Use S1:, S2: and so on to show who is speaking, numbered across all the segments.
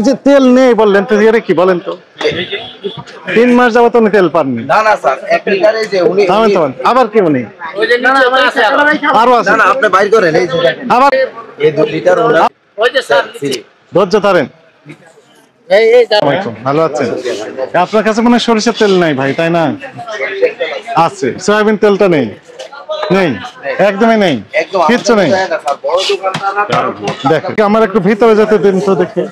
S1: যে তেল নেই বললেন তো, এটা কি বলেন তো? 3 মাস যাবত উনি তেল পাননি।
S2: না না স্যার, 1 লিটারে যে উনি
S1: আবার কি উনি আরো আছে?
S2: না না, আপনি বাইর করেন। এই যে দেখেন,
S1: আবার
S2: এই 2 লিটার ওনা।
S3: ওই যে স্যার
S1: ধৈর্য ধরেন।
S3: এই
S1: ভালো আছেন? আপনার কাছে মনে হয় সরিষার তেল নাই ভাই, তাই না? আছে, সয়াবিন তেলটা নেই? নেই, একদমই নেই, কিচ্ছু নেই। দেখেন, আমার একটু ভিতরে যেতে দিন তো দেখে।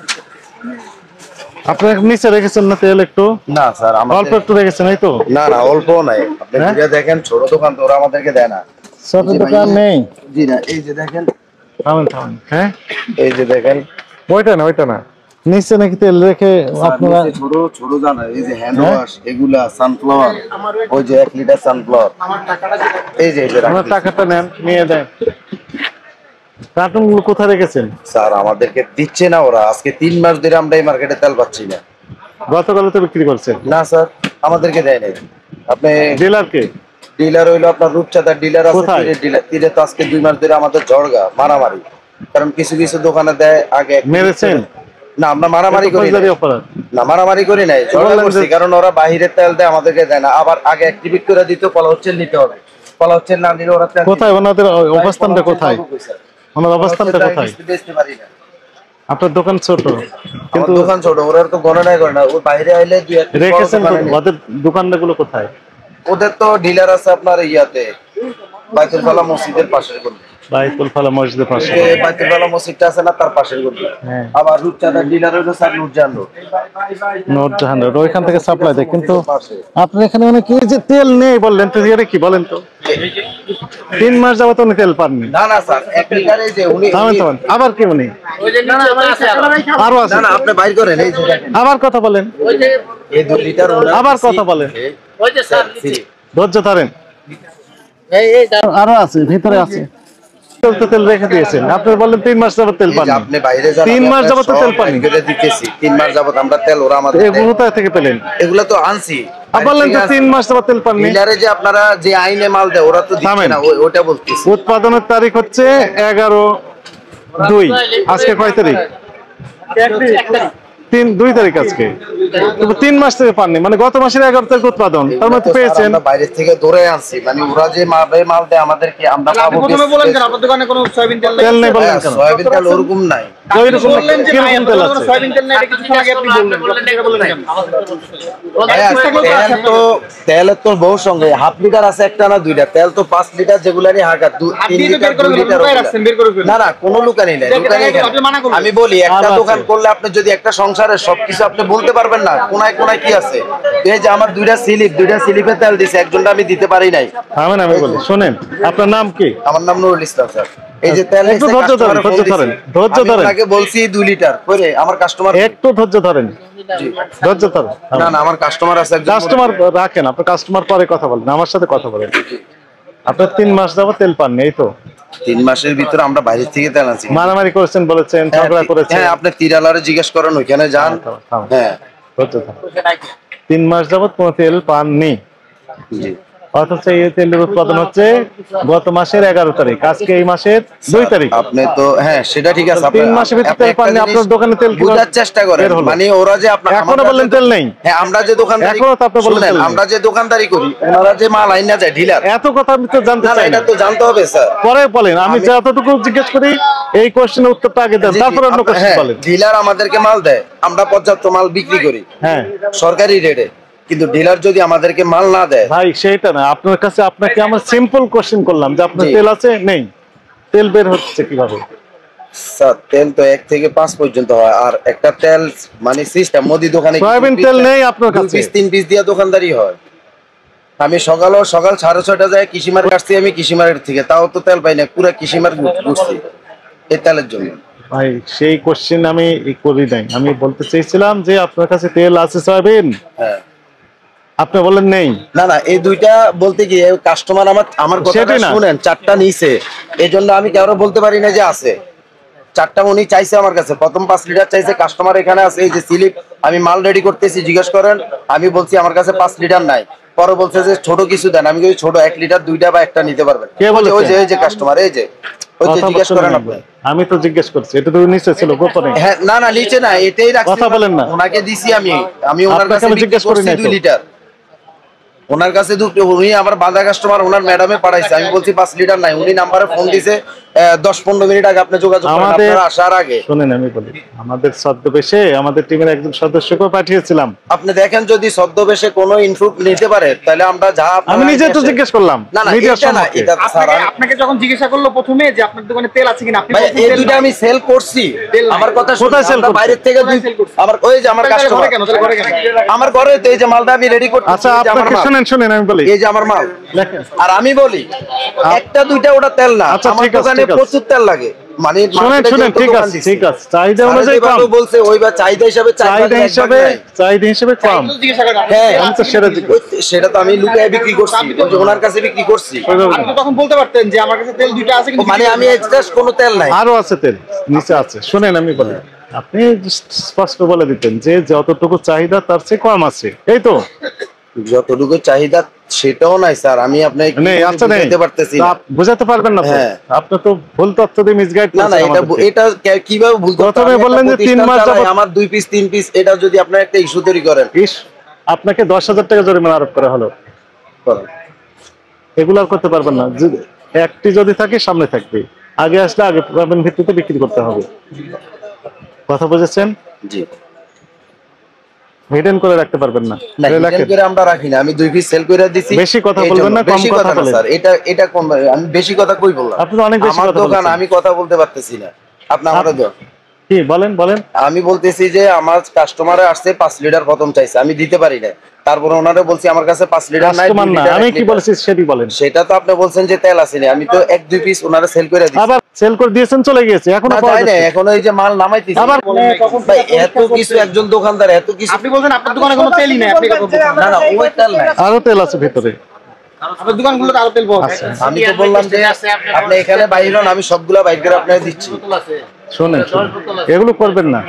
S1: আপনার নিচে রেখেছেন না তেল একটু?
S2: না স্যার,
S1: অল্প একটু রেখেছেন, এই তো?
S2: না না, অল্প নাই। আপনি যে দেখেন ছোট দোকান তো ওরা আমাদেরকে দেয় না।
S1: ছোট দোকান নেই?
S2: জি না, এই যে দেখেন।
S1: থামেন থামেন, হ্যাঁ
S2: এই যে দেখেন,
S1: ওইটা না, ওইটা না, নিচে নাকি তেল রেখে আপনারা
S2: ছোট ছোট জানা। এই যে হ্যান্ড ওয়াশ, এগুলা সানফ্লাওয়ার, ওই যে 1 লিটার সানফ্লাওয়ার। এই যে
S1: আমার টাকাটা নেন, নিয়ে দেন। কার্টুন গুলো কোথায় রেখেছেন?
S2: স্যার আমাদেরকে দিচ্ছে না ওরা। আজকে 3 মাস ধরে আমরা এই মার্কেটে তেল পাচ্ছি না।
S1: গতকাল তো বিক্রি করছেন?
S2: না স্যার, আমাদেরকে দেয় নাই। আপনি
S1: ডিলার কে?
S2: ডিলার হইলো আপনার রূপচাঁদার ডিলার আছে, ডিলার তীরে তো আজকে 2 মাস ধরে আমাদের ঝড়গা মারামারি। কারণ কিছু কিছু দোকানে দেয় আগে
S1: মেরেছেন।
S2: না, আমরা মারামারি করি না, মারামারি করি নাই, ঝগড়া করছি। কারণ ওরা বাইরের তেল দেয়, আমাদেরকে দেয় না। আবার আগে অ্যাক্টিভেট করে দিত, পলা হচ্ছে নিতে হবে, পলা হচ্ছে না নিলে ওরা
S1: কোথায় ওনাদের অবস্থানটা কোথায়? ওনার অবস্থানটা কোথায়?
S2: বেচতে পারি না।
S1: আপনার দোকান ছোট,
S2: কিন্তু দোকান ছোট, ওরা তো গণনাই করে না। ও বাইরে আইলে
S1: রেখেছেন। ওদের দোকানগুলো কোথায়?
S2: ওদের তো ডিলার আছে আপনার ইয়াতে, বাইতুল ফালা মসজিদের পাশের গলি।
S1: বাইতুল ফালা মসজিদের পাশে
S2: বাইতুল ফালা মসজিদটা আছে না, তার পাশের গলি। আবার রূপচাঁদার ডিলার হলো sir Nurjahan road.
S1: Nurjahan road, ওইখান থেকে সাপ্লাই দেয়। কিন্তু আপনার এখানে মানে কি যে তেল নেই বললেন তো, এটা কি বলেন তো? 3 মাস যাবত উনি তেল পাননি।
S2: না না স্যার, 1 লিটারে যে উনি
S1: আবার কি উনি আরো আছে?
S2: না না, আপনি বাইর করেন। এই যে দেখেন,
S1: আবার কথা বলেন।
S2: এই 2 লিটার
S1: আবার কথা বলেন।
S3: ওই যে স্যার
S1: ধৈর্য ধরেন। আরো আছে, ভিতরে আছে। তেল রেখে দিয়েছেন, আপনি বললেন 3 মাস যাবত তেল পাননি।
S2: আপনি বাইরে যান,
S1: 3 মাস যাবত তেল পাননি
S2: দিতেছি। 3 মাস যাবত আমরা তেল, ওরা আমাদের
S1: এগুলো কোথা থেকে পেলেন?
S2: এগুলা তো আনছি।
S1: বললেন তো 3 মাস যাবত তেল পাননি।
S2: ডিলারে যে আপনারা যে আইনে মাল দেয়, ওরা তো দিচ্ছে না, ওটা বলতেছি।
S1: উৎপাদনের তারিখ হচ্ছে 11/2। আজকে কয় তারিখ? 2 তারিখ আজকে। 3 মাস থেকে পাননি, মানে গত মাসের 11 তারিখ উৎপাদন, তার মধ্যে পেয়েছেন।
S2: বাইরে থেকে ধরে আনছি, মানে ওরা যে মাল দেয় আমাদেরকে, আমরা পাবো। প্রথমে বলেন কেন আপনাদের দোকানে কোনো সয়াবিন তেল নেই? বললেন কেন সয়াবিন তেল ওরকম নাই?
S1: ওইরকম বললেন যে নাই, আমাদের কোনো
S2: সয়াবিন তেল নাই, এটা কিছু আগে আপনি বললেন কেন? তেল তো বহু সঙ্গে হাফ লিটার আছে, একটা না দুইটা। তেল তো 5 লিটার, যেগুলা নিয়ে হাঁকা 3 লিটার 2 লিটার। না না, কোনো লুকানি নাই। আমি বলি, একটা দোকান করলে আপনি যদি একটা সংসারের সবকিছু আপনি বলতে পারবেন না কোনায় কোনায় কি আছে। এই যে আমার 2টা স্লিপে তেল দিছে, একজনটা আমি দিতে পারি নাই।
S1: আমি বলি, শুনেন, আপনার নাম কি?
S2: আমার নাম নুরুল ইসলাম স্যার। এই যে তেল
S1: একটু ধৈর্য ধরেন, ধৈর্য ধরেন।
S2: আগে বলছি 2 লিটার করে, আমার কাস্টমার
S1: একটু ধৈর্য ধরেন, ধৈর্য ধরেন।
S2: না না, আমার কাস্টমার আছে,
S1: কাস্টমার রাখেন, আপনার কাস্টমার পরে কথা বলেন, আমার সাথে কথা বলেন। আপনার 3 মাস যাবত তেল পাননি, এই তো?
S2: 3 মাসের ভিতরে আমরা বাইরে থেকে তেল আনছি।
S1: মারামারি করেছেন বলেছেন, ঝগড়া করেছেন।
S2: হ্যাঁ, আপনি তিরালারে জিজ্ঞেস করেন, ওইখানে যান। হ্যাঁ,
S1: 3 মাস যাবত কোনো তেল পাননি।
S2: জি।
S1: অথচ এই তেলের উৎপাদন হচ্ছে গত মাসের 11 তারিখ, আজকে এই মাসের 2 তারিখ।
S2: আপনি তো হ্যাঁ, সেটা ঠিক আছে।
S1: 3 মাসের ভিতরে তেল পাননি, আপনার দোকানে তেল
S2: বুঝার চেষ্টা করেন। মানে ওরা যে আপনার
S1: এখনো বললেন তেল নেই।
S2: হ্যাঁ, আমরা যে দোকানদারি,
S1: এখনো তো আপনি বললেন
S2: আমরা যে দোকানদারি করি, ওনারা যে মাল আইনা যায় ডিলার,
S1: এত কথা আমি তো জানতে চাই না।
S2: এটা তো জানতে হবে স্যার।
S1: পরে বলেন, আমি যতটুকু জিজ্ঞেস করি এই কোশ্চেনের উত্তরটা আগে দেন, তারপর অন্য কোশ্চেন বলেন।
S2: ডিলার আমাদেরকে মাল দেয়, আমরা পর্যাপ্ত মাল বিক্রি করি, হ্যাঁ, সরকারি রেটে। কিন্তু ডিলার যদি আমাদেরকে মাল না দেয়,
S1: ভাই সেটা না, আপনার কাছে আপনাকে আমরা সিম্পল কোশ্চেন করলাম যে আপনার তেল আছে নেই, তেল বের হচ্ছে কিভাবে?
S2: স্যার তেল তো 1 থেকে 5 পর্যন্ত হয়। আর একটা তেল মানে সিস্টেম, মুদি দোকানে
S1: সয়াবিন তেল নেই আপনার কাছে,
S2: 2 পিস 3 পিস দিয়া দোকানদারি হয়। আমি সকাল 6:30 যায় কৃষি মার্কেট আসছি, আমি কৃষি মার্কেট থেকে, তাও তো তেল পাই না, পুরো কৃষি মার্কেট ঘুরছি এই তেলের জন্য।
S1: ভাই সেই কোশ্চেন আমি করি নাই, আমি বলতে চাইছিলাম যে আপনার কাছে তেল আছে সয়াবিন,
S2: হ্যাঁ,
S1: আপনি বলেন নেই।
S2: না না, এই দুইটা বলতে গিয়ে কাস্টমার আমার কথাটা শুনেন, 4টা নিছে, এজন্য আমি কারো বলতে পারি না যে আছে। 4টা উনি চাইছে আমার কাছে, প্রথম 5 লিটার চাইছে, কাস্টমার এখানে আছে, এই যে স্লিপ, আমি মাল রেডি করতেছি, জিজ্ঞেস করেন। আমি বলছি আমার কাছে 5 লিটার নাই, পরে বলছে যে ছোট কিছু দেন, আমি কই ছোট 1 লিটার 2টা বা একটা নিতে পারবেন। ওই যে কাস্টমার, এই যে ওই যে জিজ্ঞেস করেন আপনি।
S1: আমি তো জিজ্ঞেস করছি, এটা তো নিচে ছিল গোপনে।
S2: হ্যাঁ না না নিচে না, এটাই রাখছি।
S1: কথা বলেন না,
S2: ওনাকে দিছি আমি ওনার কাছে
S1: জিজ্ঞেস করি না
S2: 2 লিটার ওনার কাছে উনি আমার বাঁধা কাস্টমার, ওনার ম্যাডামে পাঠাইছে। আমি বলছি 5 লিটার নাই, উনি নাম্বারে ফোন দিছে 10-15 মিনিট আগে আপনি যোগাযোগ করেন আপনারা আসার আগে।
S1: শুনেন আমি বলি, আমাদের ছদ্মবেশে আমাদের টিমের একজন সদস্যকে পাঠিয়েছিলাম।
S2: আপনি দেখেন যদি ছদ্মবেশে কোনো ইনপুট নিতে পারে তাহলে আমরা যা
S1: আমি নিজে তো জিজ্ঞেস করলাম।
S2: না না এটা না, এটা স্যার
S4: আপনাকে যখন জিজ্ঞাসা করলো প্রথমে যে আপনার দোকানে তেল আছে কিনা, আপনি
S2: ভাই এই দুটো আমি সেল করছি। আমার কথা
S1: কোথায় সেল করছেন?
S2: বাইরে থেকে আমার ওই যে আমার কাস্টমার আমার ঘরে তো এই যে মালটা আমি রেডি করতেছি।
S1: আচ্ছা আপনাকে শুনেন আমি বলি,
S2: এই যে আমার মাল, আর আমি বলি একটা দুইটা ওটা তেল না, আমার দোকানে প্রচুর তেল লাগে। মানে
S1: শুনেন ঠিক আছে চাহিদা অনুযায়ী কম
S2: বলছে, ওই বা চাহিদা
S1: হিসেবে কম।
S2: হ্যাঁ আমি তো সেটা তো আমি লুকায় বিক্রি করছি, ওনার কাছে বিক্রি করছি।
S4: আপনি তখন বলতে পারতেন যে আমার কাছে তেল 2টা আছে, কিন্তু
S2: মানে আমি জাস্ট কোনো তেল নাই,
S1: আরো আছে তেল নিচে আছে। শুনেন আমি বলি, আপনি স্পষ্ট বলে দিতেন যে যতটুকু চাহিদা তার চেয়ে কম আছে, এই তো।
S2: যতটুকু চাহিদা সেটাও নাই স্যার, আমি আপনাকে বুঝাতে পারতেছি না।
S1: বুঝাতে পারবেন না, আপনি তো ভুল তথ্য দিয়ে মিসগাইড
S2: করছেন। না না এটা কিভাবে ভুল তথ্য?
S1: প্রথমে বললেন যে 3 মাস যাবত
S2: আমার 2 পিস 3 পিস, এটা যদি আপনারা একটা ইস্যু তৈরি করেন,
S1: আপনাকে 10,000 টাকা জরিমানা আরোপ করা হলো। এগুলো আর করতে পারবেন না। একটি যদি থাকে সামনে থাকবে, আগে আসলে আগে পাবেন ভিত্তিতে বিক্রি করতে হবে। কথা বুঝেছেন?
S2: জি।
S1: মেইনটেইন করে রাখতে পারবেন না।
S2: মেইনটেইন করে আমরা রাখি না, আমি 2 পিস সেল কইরা দিছি।
S1: বেশি কথা বলবেন না, কম কথা বলেন
S2: স্যার। এটা কোন, আমি বেশি কথা কই বললাম?
S1: আপনি তো অনেক বেশি কথা বলেন।
S2: আমার দোকান, আমি কথা বলতে পারতেছি না, আপনি আমারে দাও।
S1: কি বলেন?
S2: আমি বলতেছি যে আমার কাস্টমারে আসছে 5 লিটার প্রথম চাইছে, আমি দিতে পারি না। তারপর ওনারে বলছি আমার কাছে 5 লিটার নাই, 2 লিটার।
S1: আমি কি বলছি সেটি বলেন।
S2: সেটা তো আপনি বলছেন যে তেল আসেনি, আমি তো 1-2 পিস ওনারে সেল করে দিছি।
S1: আবার সেল করে দিয়েছেন, চলে গিয়েছে, এখনো পাওয়া
S2: যায় না। এখন এই যে মাল নামাইতেছি আবার ভাই, এত কিছু একজন দোকানদার এত কিছু।
S4: আপনি বলছেন আপনার দোকানে কোনো তেলই নাই, আপনি
S2: না না ওই তেল নাই,
S1: আরো তেল আছে ভিতরে।
S4: আপনার দোকানগুলোতে আরো তেল পাওয়া যায়।
S2: আমি তো বললাম যে আপনি এখানে বাইরে হন, আমি সবগুলা বাইর করে আপনাকে দিচ্ছি।
S1: শুনেন এগুলো করবেন না,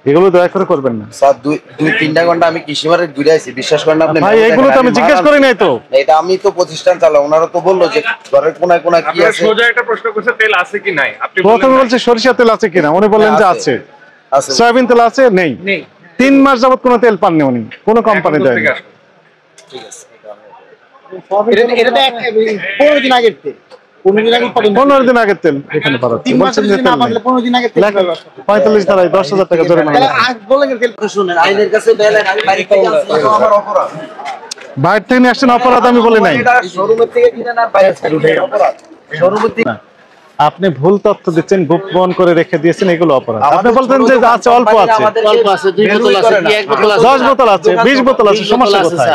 S1: এগুলো দয়া করে করবেন না
S2: স্যার। 2-3টা ঘন্টা আমি কৃষিমারে ঘুরে আইছি, বিশ্বাস করেন আপনি।
S1: ভাই এগুলো তো আমি জিজ্ঞেস করি নাই তো।
S2: এটা আমি তো প্রতিষ্ঠান চালাই, ওনারা তো বললো যে ঘরের কোনায় কোনায় কি আছে।
S5: সোজা একটা প্রশ্ন করছে তেল আছে কি নাই, আপনি
S1: প্রথমে বলছে সরিষা তেল আছে কিনা, উনি বললেন যে আছে। সয়াবিন তেল আছে? নেই। 3 মাস যাবত কোনো তেল পাননি উনি, কোনো কোম্পানি দেয়নি।
S2: ঠিক আছে,
S4: এটা তো 15 দিন আগের তেল,
S1: 15 দিন আগের তেল এখানে পাঠাচ্ছে, বলছেন যে তেল নেই।
S4: 15 দিন আগের তেল
S1: 45 ধারায় 10,000 টাকা জরিমানা।
S4: বলেন তেল
S2: শুনেন, আইনের কাছে বেলেন, আমি বাড়ি থেকে আনছি, এটা আমার অপরাধ।
S1: বাইরে থেকে নিয়ে আসছেন, অপরাধ আমি বলি নাই।
S2: এটা শোরুমের থেকে কিনে না, বাইরে থেকে উঠে অপরাধ। শোরুমের থেকে
S1: আপনি ভুল তথ্য দিচ্ছেন, গোপন করে রেখে দিয়েছেন, এগুলো অপরাধ। আপনি বলতেন যে আছে, অল্প আছে,
S3: 2 বোতল আছে, কি 1 বোতল আছে,
S1: 10 বোতল আছে, 20 বোতল আছে, সমস্যা কোথায়?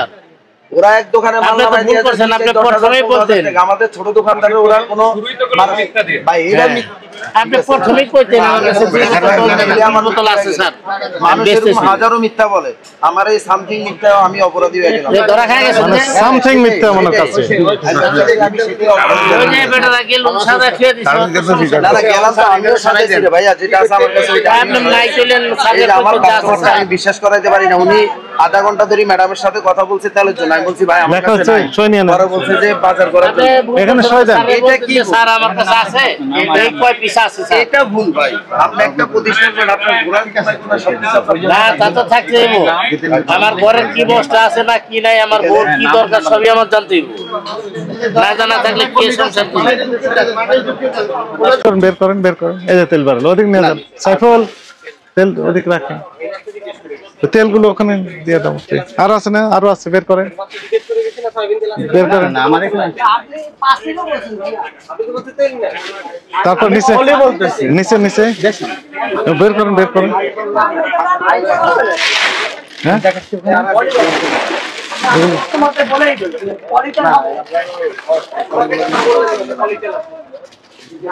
S2: ওরা এক দোকানে মাল নামাই দিয়ে
S3: করছেন, আপনি প্রথমেই বলতেন
S2: আমাদের ছোট দোকানদারের ওরা কোনো ভাই এটা
S3: আপনি প্রথমেই কইতেন আমার কাছে 2 বোতল আছে স্যার।
S2: মানুষের হাজারো মিথ্যা বলে, আমার এই সামথিং মিথ্যা আমি অপরাধী হয়ে গেলাম।
S3: ধরা খায় গেছে
S1: মানে সামথিং মিথ্যা মনে কাছে।
S2: আমি সেটাই অপরাধী।
S3: ওই যে বেটারা গেল সাদা খেয়ে দিছে,
S2: না না গেলাম তো আমিও সাজাইছি রে ভাইয়া, যেটা আছে আমার কাছে ওইটা
S3: আপনি নাই চলেন
S2: এই যে আমার কাস্টমারটা আমি বিশ্বাস করাইতে পারি না। উনি আধা ঘন্টা ধরে ম্যাডামের সাথে কথা বলছে তেলের জন্য, আমি বলছি ভাই আমার কাছে নাই, পরে বলছে যে বাজার করার জন্য।
S1: এখানে সয় দেন।
S3: এটা কি স্যার আমার কাছে আছে, এই কয় পিস আছে স্যার?
S2: এটা ভুল ভাই, আপনি একটা প্রতিষ্ঠান করেন, আপনার ঘোরান কোনা সব কিছু
S3: না তা তো থাকতে হইব। আমার ঘরের কি বস্তা আছে না কি নাই, আমার বোর কি দরকার সবই আমার জানতে হইব। না জানা থাকলে কে সংসার করবে?
S1: বের করেন। এই যে তেল বাড়ালো, ওদিক নিয়ে যান। সাইফুল তেল ওদিক রাখেন, তেলগুলো ওখানে দিয়ে দাও। আরো আছে না? আরো আছে, বের করেন। তারপর নিচে বের করেন। হ্যাঁ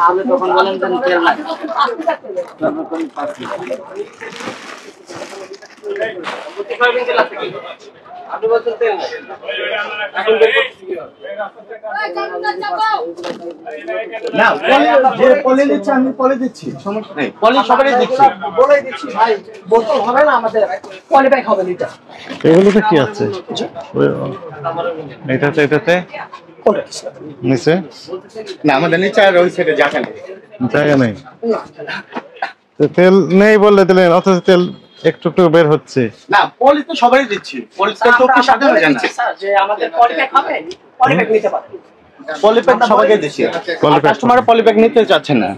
S3: আমি তখন বলেন তেল নাই। আপনি বলছেন তেল নাই, এখন বের করতেছি।
S2: না যে পলি দিচ্ছে আমি পলি দিচ্ছি, সমস্যা নেই, পলি সবারই দিচ্ছি,
S4: বলে দিচ্ছি ভাই, বোতল হবে না আমাদের, কোয়ালিফাই হবে লিটার।
S1: এগুলোতে কি আছে? এটাতে নিচে
S2: না আমাদের নিচে আর ওই সাইডে জায়গা নেই,
S1: জায়গা নেই। তো তেল নেই বললে দিলেন, অথচ তেল একটু একটু বের হচ্ছে।
S2: না পলি তো সবারই দিচ্ছি, পলি তো কি সাথে হয়ে যায় না
S4: যে আমাদের কোয়ালিফাই হবে, কোয়ালিফাই নিতে পারে,
S2: পলিপ্যাক সবাইকে দিচ্ছি, কাস্টমার পলিপ্যাক নিতে চাচ্ছে না।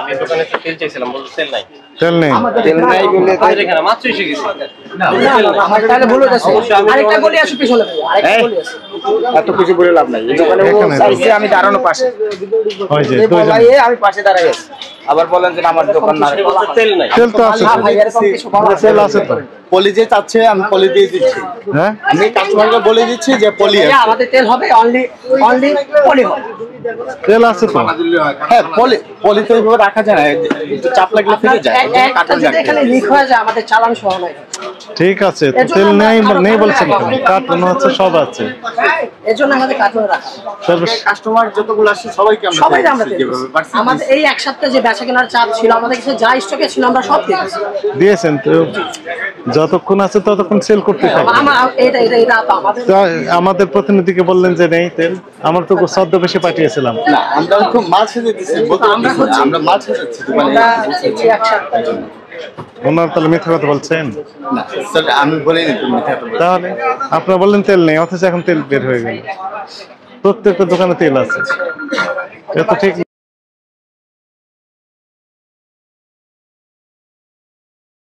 S3: আমি দোকানে তো তেল চাইছিলাম, বলতে তেল নাই।
S1: তেল নেই,
S2: তেল নাই বলে
S3: এখানে মাত্র এসে গেছে।
S4: আমার তাহলে ভুল হয়েছে। আরেকটা বলি আসো পিছনে, আরেকটা বলি আসো,
S2: এত কিছু বলে লাভ নাই, এই দোকানে ও চাইছে আমি দাঁড়ানো পাশে,
S1: ওই যে
S2: এই বলাই আমি পাশে দাঁড়াই আছি, আবার বলেন যে আমার দোকান না,
S3: তেল নাই।
S1: তেল তো আছে,
S4: ভাই এরকম কিছু বলা
S1: তেল আছে তো।
S2: পলি যে চাচ্ছে আমি পলি দিয়ে দিচ্ছি,
S1: হ্যাঁ
S2: আমি কাস্টমারকে বলে দিচ্ছি যে পলি আছে।
S4: আমাদের তেল হবে অনলি পলি হবে।
S1: তেল আছে তো।
S2: হ্যাঁ পলি তো এইভাবে রাখা যায় না, একটু চাপ লাগলে ফেটে যায়,
S4: একটা যদি এখানে লিক হয়ে যায় আমাদের চালান সহ নাই।
S1: ঠিক আছে, তো তেল নেই বলছেন কেন? কার্টুন হচ্ছে, সব আছে।
S4: এজন্য আমাদের কার্টুনে রাখা।
S2: কাস্টমার যতগুলো আসছে সবাইকে আমরা
S4: সবাই আমরা আমাদের এই এক সপ্তাহে যে বেচা কেনার চাপ ছিল, আমাদের কাছে যা স্টকে ছিল আমরা সব
S1: দিয়েছেন। তো যতক্ষণ আছে ততক্ষণ সেল করতে থাকবে।
S4: এটা তো আমাদের
S1: তো আমাদের প্রতিনিধিকে বললেন যে নেই তেল, আমার তো সদ্য বেশি পাঠিয়েছিলাম।
S2: না আমরা খুব মাল সেজে দিচ্ছি, আমরা মাল সেজাচ্ছি দোকানে,
S4: এক সপ্তাহ
S1: ওনার তাহলে মিথ্যা কথা বলছেন?
S2: না স্যার আমি বলিনি তুমি মিথ্যা কথা বলছো।
S1: তাহলে আপনারা বললেন তেল নেই, অথচ এখন তেল বের হয়ে গেল। প্রত্যেকটা দোকানে তেল আছে, এটা তো ঠিক।